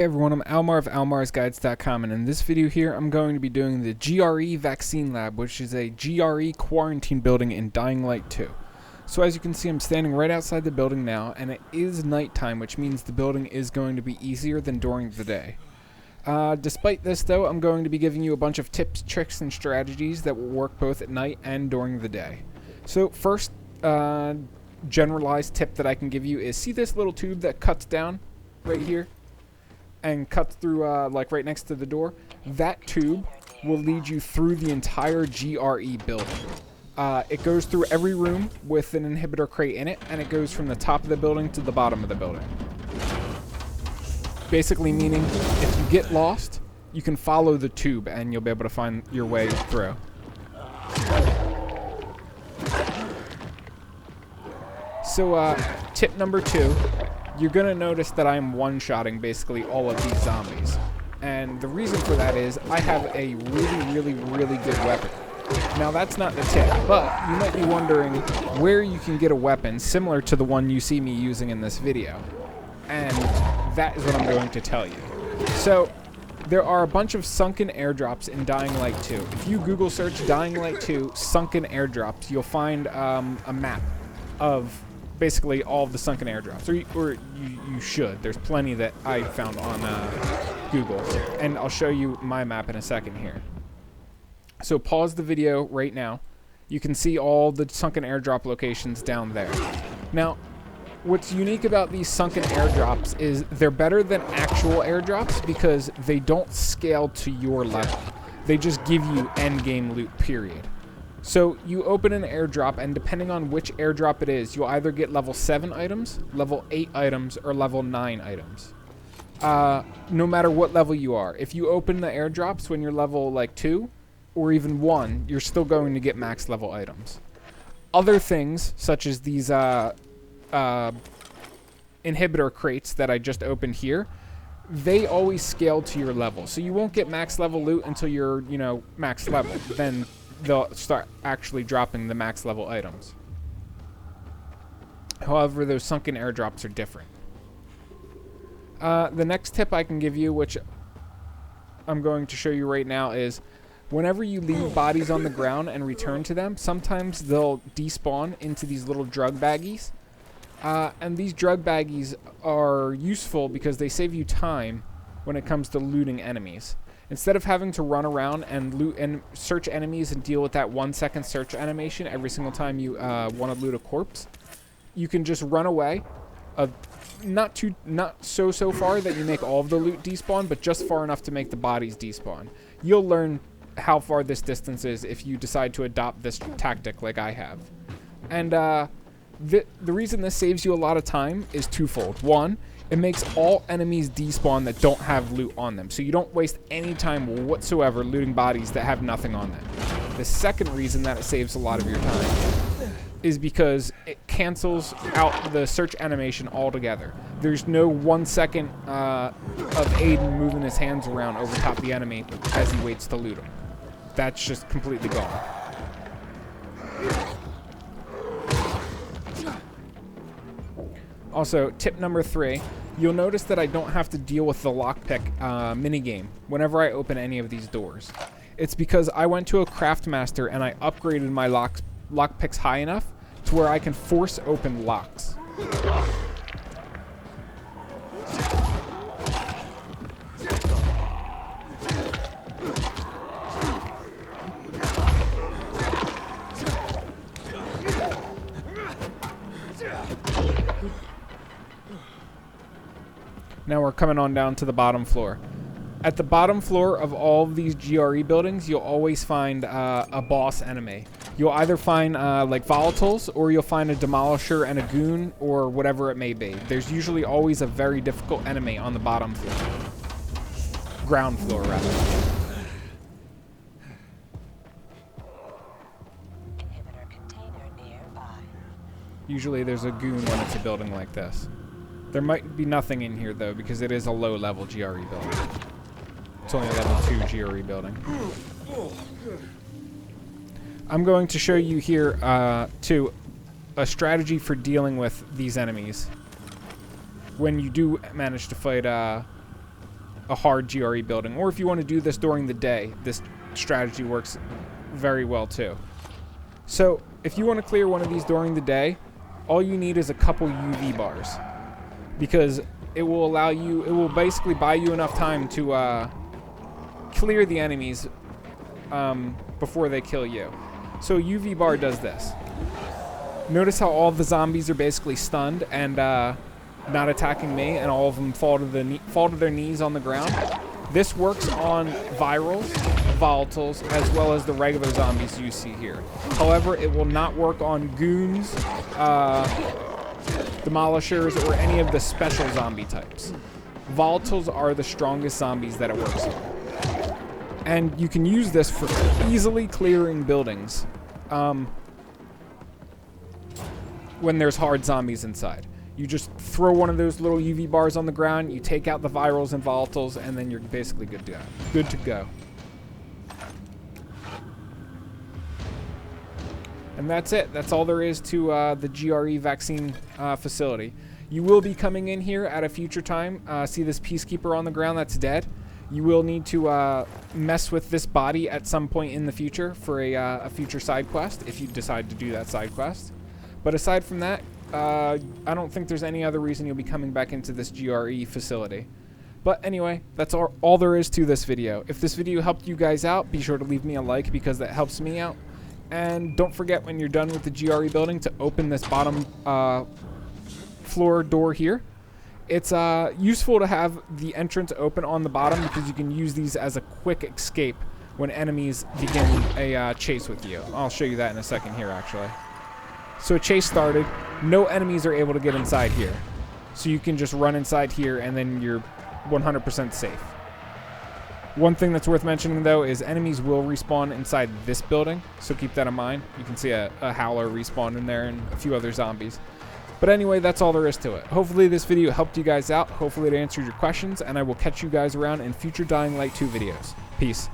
Hey everyone, I'm Almar of almarsguides.com, and in this video here I'm going to be doing the GRE Vaccine Lab, which is a GRE quarantine building in Dying Light 2. So as you can see, I'm standing right outside the building now, and it is nighttime, which means the building is going to be easier than during the day. Despite this though, I'm going to be giving you a bunch of tips, tricks, and strategies that will work both at night and during the day. So first, generalized tip that I can give you is, see this little tube that cuts down right here and cuts through like right next to the door? That tube will lead you through the entire GRE building. It goes through every room with an inhibitor crate in it, and it goes from the top of the building to the bottom of the building. Basically meaning, if you get lost, you can follow the tube and you'll be able to find your way through. So tip number 2, you're going to notice that I'm one-shotting basically all of these zombies. And the reason for that is I have a really good weapon. Now that's not the tip, but you might be wondering where you can get a weapon similar to the one you see me using in this video. And that is what I'm going to tell you. So there are a bunch of sunken airdrops in Dying Light 2. If you Google search Dying Light 2 sunken airdrops, you'll find a map of basically all of the sunken airdrops, or you should. There's plenty that I found on Google, and I'll show you my map in a second here. So pause the video right now. You can see all the sunken airdrop locations down there. Now, what's unique about these sunken airdrops is they're better than actual airdrops because they don't scale to your level. They just give you end game loot, period. So you open an airdrop, and depending on which airdrop it is, you'll either get level 7 items, level 8 items, or level 9 items. No matter what level you are. If you open the airdrops when you're level like 2 or even 1, you're still going to get max level items. Other things, such as these inhibitor crates that I just opened here, they always scale to your level. So you won't get max level loot until you're, max level. Then they'll start actually dropping the max level items. However, those sunken airdrops are different. The next tip I can give you, which I'm going to show you right now, is whenever you leave bodies on the ground and return to them, sometimes they'll despawn into these little drug baggies. And these drug baggies are useful because they save you time when it comes to looting enemies. Instead of having to run around and loot and search enemies and deal with that 1-second search animation every single time you want to loot a corpse, you can just run away, not so far that you make all of the loot despawn, but just far enough to make the bodies despawn. You'll learn how far this distance is if you decide to adopt this tactic like I have. And the reason this saves you a lot of time is twofold. One, it makes all enemies despawn that don't have loot on them, so you don't waste any time whatsoever looting bodies that have nothing on them. The second reason that it saves a lot of your time is because it cancels out the search animation altogether. There's no 1 second of Aiden moving his hands around over top the enemy as he waits to loot him. That's just completely gone. Also, tip number 3, you'll notice that I don't have to deal with the lockpick minigame whenever I open any of these doors. It's because I went to a craft master and I upgraded my lockpicks high enough to where I can force open locks. Now we're coming on down to the bottom floor. At the bottom floor of all of these GRE buildings, you'll always find a boss enemy. You'll either find like volatiles, or you'll find a demolisher and a goon, or whatever it may be. There's usually always a very difficult enemy on the bottom floor. Ground floor, rather. Usually there's a goon when it's a building like this. There might be nothing in here, though, because it is a low-level GRE building. It's only a level 2 GRE building. I'm going to show you here, too, a strategy for dealing with these enemies when you do manage to fight a hard GRE building. Or if you want to do this during the day, this strategy works very well too. So if you want to clear one of these during the day, all you need is a couple UV bars, because it will allow you, it will basically buy you enough time to clear the enemies before they kill you. So a UV bar does this. Notice how all the zombies are basically stunned and not attacking me, and all of them fall to their knees on the ground. This works on virals, volatiles, as well as the regular zombies you see here. However, it will not work on goons, demolishers, or any of the special zombie types. Volatiles are the strongest zombies that it works on. And you can use this for easily clearing buildings when there's hard zombies inside. You just throw one of those little UV bars on the ground, you take out the virals and volatiles, and then you're basically good to go. And that's it. That's all there is to the GRE vaccine facility. You will be coming in here at a future time. See this peacekeeper on the ground that's dead? You will need to mess with this body at some point in the future for a future side quest, if you decide to do that side quest. But aside from that, I don't think there's any other reason you'll be coming back into this GRE facility. But anyway, that's all there is to this video. If this video helped you guys out, be sure to leave me a like, because that helps me out. And don't forget, when you're done with the GRE building, to open this bottom floor door here. It's useful to have the entrance open on the bottom, because you can use these as a quick escape when enemies begin a chase with you. I'll show you that in a second here, actually. So a chase started. No enemies are able to get inside here. So you can just run inside here, and then you're 100% safe. One thing that's worth mentioning, though, is enemies will respawn inside this building, so keep that in mind. You can see a howler respawn in there and a few other zombies. But anyway, that's all there is to it. Hopefully this video helped you guys out. Hopefully it answered your questions, and I will catch you guys around in future Dying Light 2 videos. Peace.